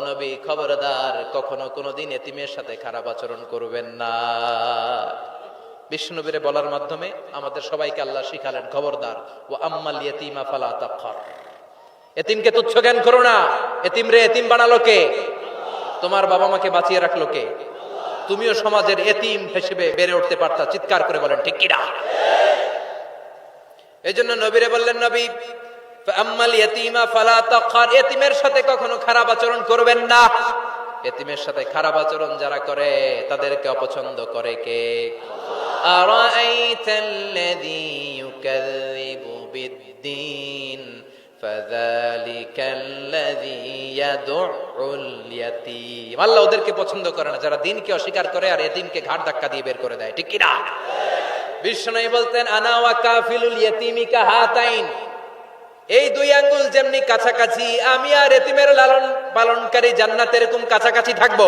নবী খবরদার, কখনো কোনোদিন এতিমের সাথে খারাপ আচরণ করবেন না। বিষ্ণুনবীরে বলার মাধ্যমে আমাদের সবাইকে আল্লাহ শিখালেন, খবরদার, ও আম্মাল ইয়াতীমা ফালা তাকহার, এতিমকে তুচ্ছ জ্ঞান করো না। এতিম রে এতিম বানালো কে? তোমার বাবা মাকে বাঁচিয়ে রাখলো কে? তুমিও সমাজের এতিম হিসেবে বেড়ে উঠতে পারতা। চিৎকার করে বলেন ঠিক কিনা? এই জন্য নবীরে বললেন, নবী আম্মাল ইয়াতীমা ফালা তাকহার, এতিমের সাথে কখনো খারাপ আচরণ করবেন না। এতিমের সাথে খারাপ আচরণ যারা করে তাদেরকে অপছন্দ করে কে? আরাআইতাল্লাযী ইউকাযযিবু বিদ্দীন ফাযালিকাল্লাযী ইয়াদউল ইয়াতীম। আল্লাহ ওদেরকে পছন্দ করে না যারা দ্বীনকে অস্বীকার করে আর এতিমকে ঘাড় ধাক্কা দিয়ে বের করে দেয়। ঠিক কি না? বিষ্ণু বলতেন, আনা ওয়া কাফিলুল ইয়াতীমি কাহাতাইন, এই দুই আঙ্গুল যেমনি কাছাকাছি, আমি আর এতিমের লালন পালনকারী জান্নাতে এরকম কাছাকাছি থাকবো।